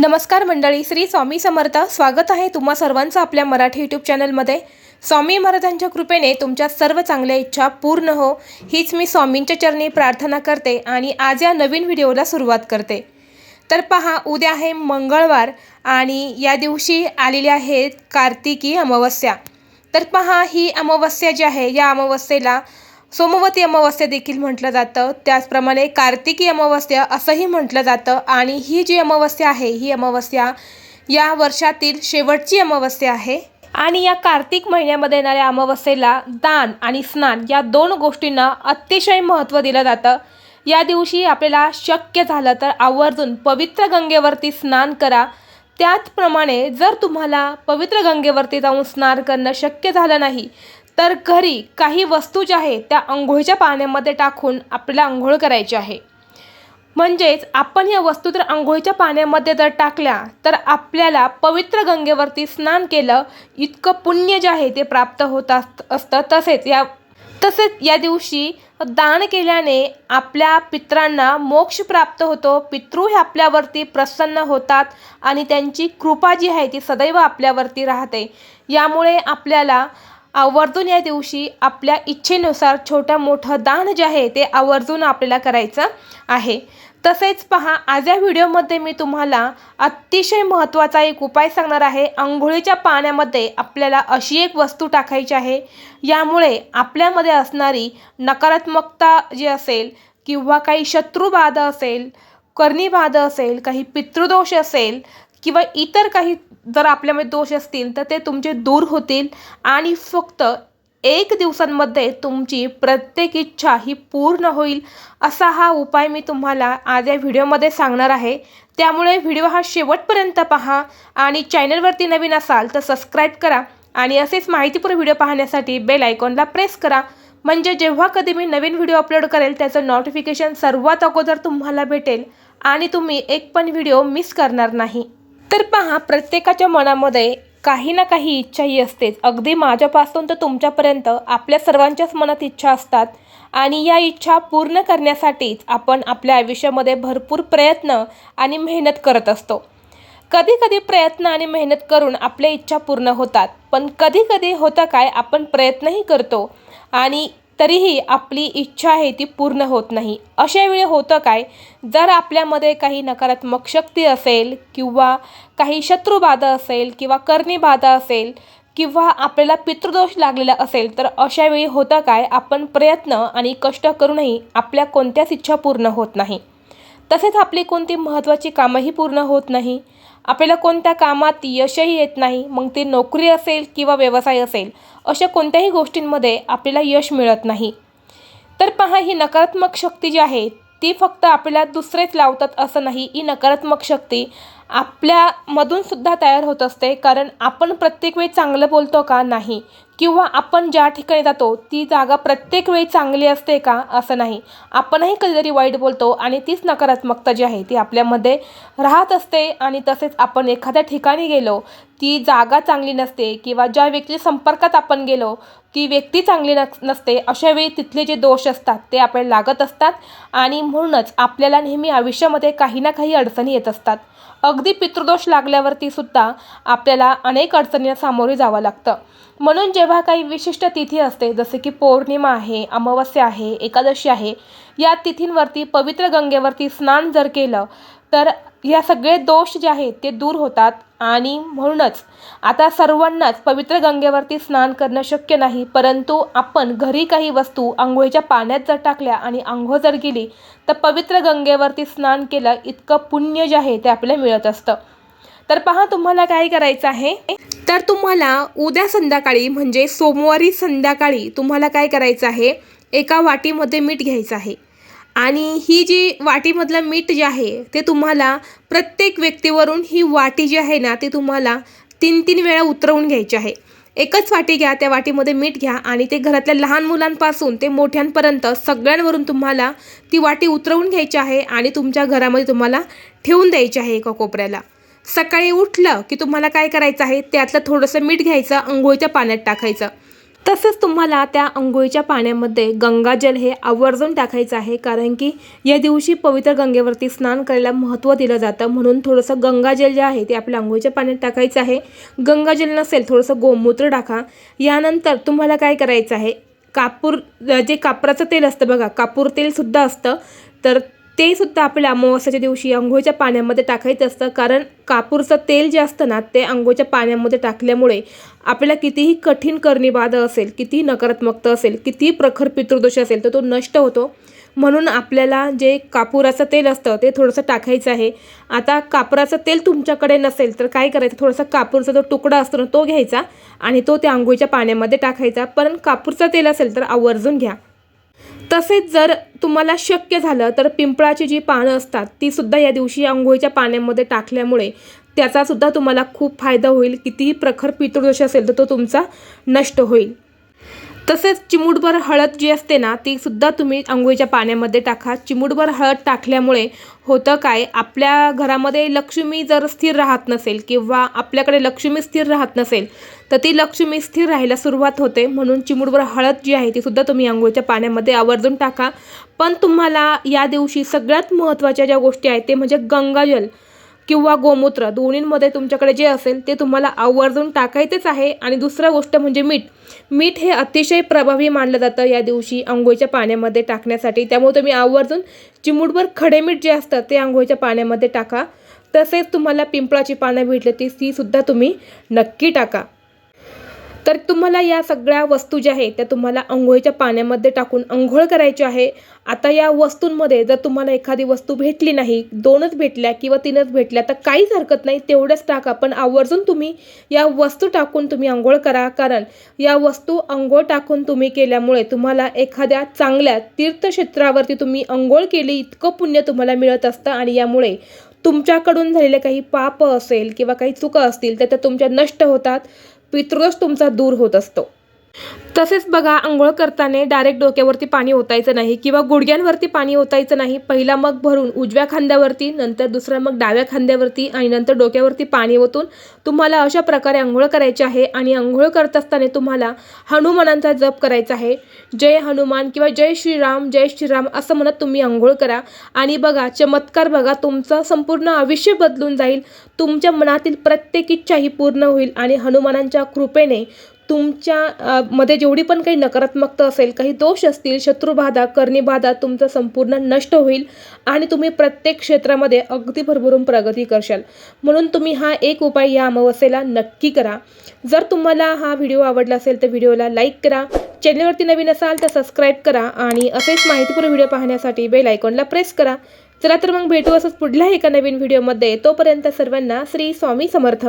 नमस्कार मंडळी, श्री स्वामी समर्थ. स्वागत आहे तुम्हा सर्वांचं आपल्या मराठी यूट्यूब चॅनलमध्ये. स्वामी महाराजांच्या कृपेने तुमच्या सर्व चांगल्या इच्छा पूर्ण हो, हीच मी स्वामींच्या चरणी प्रार्थना करते आणि आज या नवीन व्हिडिओला सुरुवात करते. तर पहा, उद्या आहे मंगळवार आणि या दिवशी आलेली आहे कार्तिकी अमावस्या. तर पहा, ही अमावस्या जी आहे, या अमावस्येला सोमवती अमावस्या देखील म्हटलं जातं, त्याचप्रमाणे कार्तिकी अमावस्या असंही म्हटलं जातं. आणि ही जी अमावस्या आहे, ही अमावस्या या वर्षातील शेवटची अमावस्या आहे. आणि या कार्तिक महिन्यामध्ये येणाऱ्या अमावस्येला दान आणि स्नान या दोन गोष्टींना अतिशय महत्त्व दिलं जातं. या दिवशी आपल्याला शक्य झालं तर आवर्जून पवित्र गंगेवरती स्नान करा. त्याचप्रमाणे जर तुम्हाला पवित्र गंगेवरती जाऊन स्नान करणं शक्य झालं नाही तर घरी काही वस्तू ज्या आहेत त्या अंघोळीच्या पाण्यामध्ये टाकून आपल्याला अंघोळ करायची आहे. म्हणजेच आपण या वस्तू जर अंघोळीच्या पाण्यामध्ये जर टाकल्या तर आपल्याला पवित्र गंगेवरती स्नान केलं इतकं पुण्य जे आहे ते प्राप्त होत असतं. तसेच या दिवशी दान केल्याने आपल्या पितरांना मोक्ष प्राप्त होतो. पितृ हे आपल्यावरती प्रसन्न होतात आणि त्यांची कृपा जी आहे ती सदैव आपल्यावरती राहते. यामुळे आपल्याला आवर्जून या दिवशी आपल्या इच्छेनुसार छोटं मोठं दान जे आहे ते आवर्जून आपल्याला करायचं आहे. तसेच पहा, आज या व्हिडिओमध्ये मी तुम्हाला अतिशय महत्त्वाचा एक उपाय सांगणार आहे. अंघोळीच्या पाण्यामध्ये आपल्याला अशी एक वस्तू टाकायची आहे, यामुळे आपल्यामध्ये असणारी नकारात्मकता जी असेल किंवा काही शत्रुबाधा असेल, करणीबाधा असेल, काही पितृदोष असेल किंवा इतर काही जर आपल्यामध्ये दोष असतील तर ते तुमचे दूर होतील आणि फक्त 1 दिवसांमध्ये तुमची प्रत्येक इच्छा ही पूर्ण होईल. असा हा उपाय मी तुम्हाला आज या व्हिडिओमध्ये सांगणार आहे. त्यामुळे व्हिडिओ हा शेवटपर्यंत पहा आणि चॅनलवरती नवीन असाल तर सबस्क्राईब करा आणि असेच माहितीपूर्ण व्हिडिओ पाहण्यासाठी बेल आयकॉनला प्रेस करा. म्हणजे जेव्हा कधी मी नवीन व्हिडिओ अपलोड करेल त्याचं नोटिफिकेशन सर्वात अगोदर तुम्हाला भेटेल आणि तुम्ही एक पण व्हिडिओ मिस करणार नाही. तर पहा, प्रत्येकाच्या मनामध्ये काही ना काही इच्छा ही असतेच. अगदी माझ्यापासून तर तुमच्यापर्यंत आपल्या सर्वांच्याच मनात इच्छा असतात आणि या इच्छा पूर्ण करण्यासाठीच आपण आपल्या आयुष्यामध्ये भरपूर प्रयत्न आणि मेहनत करत असतो. कधी कधी प्रयत्न आणि मेहनत करून आपल्या इच्छा पूर्ण होतात, पण कधी कधी होतं काय, आपण प्रयत्नही करतो आणि तरीही आपली इच्छा आहे ती पूर्ण होत नाही. अशा वेळी होतं काय, जर आपल्यामध्ये काही नकारात्मक शक्ती असेल किंवा काही शत्रुबाधा असेल किंवा करणीबाधा असेल किंवा आपल्याला पितृदोष लागलेला असेल तर अशा वेळी होतं काय, आपण प्रयत्न आणि कष्ट करूनही आपल्या कोणत्याच इच्छा पूर्ण होत नाही. तसेच आपली कोणती महत्त्वाची कामंही पूर्ण होत नाही. आपल्याला कोणत्या कामात यशही येत नाही. मग ती नोकरी असेल किंवा व्यवसाय असेल, अशा कोणत्याही गोष्टींमध्ये आपल्याला यश मिळत नाही. तर पहा, ही नकारात्मक शक्ती जी आहे ती फक्त आपल्याला दुसरेच लावतात असं नाही. ही नकारात्मक शक्ती आपल्यामधून सुद्धा तयार होत असते. कारण आपण प्रत्येक वेळी चांगलं बोलतो का, नाही. किंवा आपण ज्या ठिकाणी जातो ती जागा प्रत्येक वेळी चांगली असते का, असं नाही. आपणही कधीतरी वाईट बोलतो आणि तीच नकारात्मकता जी आहे ती आपल्यामध्ये राहत असते. आणि तसेच आपण एखाद्या ठिकाणी गेलो, ती जागा चांगली नसते किंवा ज्या व्यक्तीच्या संपर्कात आपण गेलो ती व्यक्ती चांगली नसते. अशा वेळी तिथले जे दोष असतात ते आपल्याला लागत असतात आणि म्हणूनच आपल्याला नेहमी आयुष्यामध्ये काही ना काही अडचणी येत असतात. अगदी पितृदोष लागल्यावरती सुद्धा आपल्याला अनेक अडचणींना सामोरे जावं लागतं. म्हणून जेव्हा काही विशिष्ट तिथी असते, जसे की पौर्णिमा आहे, अमावस्या आहे, एकादशी आहे, या तिथींवरती पवित्र गंगेवरती स्नान जर केलं तर या सगळे दोष जे आहेत ते दूर होतात. आणि म्हणूनच आता सर्वांनाच पवित्र गंगेवरती स्नान करणं शक्य नाही, परंतु आपण घरी काही वस्तू अंघोळीच्या पाण्यात जर टाकल्या आणि अंघोळ जर केली तर पवित्र गंगेवरती स्नान केलं इतकं पुण्य जे आहे ते आपल्याला मिळत असतं. तर पहा, तुम्हाला काय करायचं आहे, तर तुम्हाला उद्या संध्याकाळी म्हणजे सोमवारी संध्याकाळी तुम्हाला काय करायचं आहे, एका वाटीमध्ये मीठ घ्यायचं आहे आणि ही जी वाटीमधलं मीठ जे आहे ते तुम्हाला प्रत्येक व्यक्तीवरून ही वाटी जी आहे ना ती तुम्हाला 3-3 वेळा उतरवून घ्यायची आहे. एकच वाटी घ्या, त्या वाटीमध्ये मीठ घ्या आणि ते घरातल्या लहान मुलांपासून ते मोठ्यांपर्यंत सगळ्यांवरून तुम्हाला ती वाटी उतरवून घ्यायची आहे आणि तुमच्या घरामध्ये तुम्हाला ठेवून द्यायची आहे एका कोपऱ्याला. सकाळी उठलं की तुम्हाला काय करायचं आहे, त्यातलं थोडंसं मीठ घ्यायचं, अंघोळीच्या पाण्यात टाकायचं तसंच तुम्हाला त्या अंघोळीच्या पाण्यामध्ये गंगाजल हे आवर्जून टाकायचं आहे, कारण की या दिवशी पवित्र गंगेवरती स्नान करायला महत्त्व दिलं जातं. म्हणून थोडंसं गंगाजल जे आहे ते आपल्या अंघोळीच्या पाण्यात टाकायचं आहे. गंगाजल नसेल थोडंसं गोमूत्र टाका. यानंतर तुम्हाला काय करायचं आहे, जे कापराचं तेल असतं बघा, कापूर तेलसुद्धा असतं, तर ते सुद्धा आपल्या अमावस्येच्या दिवशी अंघोळीच्या पाण्यामध्ये टाकायचं असतं. कारण कापूरचं तेल जे असतं ना, ते अंघोळीच्या पाण्यामध्ये टाकल्यामुळे आपल्याला कितीही कठीण करणी बाधा असेल, कितीही नकारात्मकता असेल, कितीही प्रखर पितृदोष असेल, तर तो नष्ट होतो. म्हणून आपल्याला जे कापूराचं तेल असतं ते थोडंसं टाकायचं आहे. आता कापराचं तेल तुमच्याकडे नसेल तर काय करायचं, थोडासा कापूरचा जो तुकडा असतो ना तो घ्यायचा आणि तो त्या अंघोळीच्या पाण्यामध्ये टाकायचा. पण कापूरचं तेल असेल तर आवर्जून घ्या. तसेच जर तुम्हाला शक्य झालं तर पिंपळाची जी पानं असतात ती सुद्धा या दिवशी अंघोळीच्या पाण्यामध्ये टाकल्यामुळे त्याचासुद्धा तुम्हाला खूप फायदा होईल. कितीही प्रखर पितृदोष असेल तर तो तुमचा नष्ट होईल. तसेच चिमूटभर हळद जी असते ना ती सुद्धा तुम्ही अंघोळीच्या पाण्यामध्ये टाका. चिमूटभर हळद टाकल्यामुळे होतं काय, आपल्या घरामध्ये लक्ष्मी जर स्थिर राहत नसेल किंवा आपल्याकडे लक्ष्मी स्थिर राहत नसेल तर ती लक्ष्मी स्थिर राहायला सुरुवात होते. म्हणून चिमूटभर हळद जी आहे ती सुद्धा तुम्ही अंघोळीच्या पाण्यामध्ये आवर्जून टाका. पण तुम्हाला या दिवशी सगळ्यात महत्त्वाच्या ज्या गोष्टी आहेत ते म्हणजे गंगाजल किंवा गोमूत्र दोन्हींमध्ये तुमच्याकडे जे असेल ते तुम्हाला आवर्जून टाकायचंच आहे. आणि दुसरा गोष्ट म्हणजे मीठ हे अतिशय प्रभावी मानलं जातं या दिवशी अंघोळीच्या पाण्यामध्ये टाकण्यासाठी. त्यामुळे तुम्ही आवर्जून चिमूटभर खडे मीठ जे असतं ते अंघोळीच्या पाण्यामध्ये टाका. तसेच तुम्हाला पिंपळाची पानं भेटली ती सुद्धा तुम्ही नक्की टाका. तर तुम्हाला या सगळ्या वस्तू ज्या आहेत त्या तुम्हाला अंघोळीच्या पाण्यामध्ये टाकून अंघोळ करायची आहे. आता या वस्तूंमध्ये जर तुम्हाला एखादी वस्तू भेटली नाही, 2च भेटल्या किंवा 3च भेटल्या तर काहीच हरकत नाही, तेवढंच टाका. पण आवर्जून तुम्ही या वस्तू टाकून तुम्ही अंघोळ करा. कारण या वस्तू अंघोळ टाकून तुम्ही केल्यामुळे तुम्हाला एखाद्या चांगल्या तीर्थक्षेत्रावरती तुम्ही अंघोळ केली इतकं पुण्य तुम्हाला मिळत असतं. आणि यामुळे तुमच्याकडून झालेले काही पाप असेल किंवा काही चुका असतील तर त्या तुमच्या नष्ट होतात, पितृदोष तुमचा दूर होत असतो. तसेच बघा, अंघोळ करताना डायरेक्ट डोक्यावरती पाणी ओतायचं नाही किंवा गुडघ्यांवरती पाणी ओतायचं नाही. पहिला मग भरून उजव्या खांद्यावरती, नंतर दुसरा मग डाव्या खांद्यावरती आणि नंतर डोक्यावरती पाणी ओतून तुम्हाला अशा प्रकारे अंघोळ करायची आहे. आणि अंघोळ करत असताना तुम्हाला हनुमानांचा जप करायचा आहे. जय हनुमान किंवा जय श्रीराम असं म्हणत तुम्ही अंघोळ करा. आणि बघा चमत्कार, बघा तुमचं संपूर्ण आयुष्य बदलून जाईल. तुमच्या मनातील प्रत्येक इच्छा ही पूर्ण होईल आणि हनुमानांच्या कृपेने तुमच्या मध्ये जेवढी पण काही नकारात्मकता असेल, काही दोष असतील, शत्रुबाधा, कर्णीबाधा तुमचं संपूर्ण नष्ट होईल आणि तुम्ही प्रत्येक क्षेत्रामध्ये अगदी भरभरून प्रगती करशाल. म्हणून तुम्ही हा एक उपाय या अमावस्येला नक्की करा. जर तुम्हाला हा व्हिडिओ आवडला असेल तर व्हिडिओला लाईक करा. चॅनलवरती नवीन असाल तर सबस्क्राईब करा आणि असेच माहितीपूर्ण व्हिडिओ पाहण्यासाठी बेल आयकॉनला प्रेस करा. चला तर मग भेटू असंच पुढल्या एका नवीन व्हिडिओमध्ये. तोपर्यंत सर्वांना श्री स्वामी समर्थ.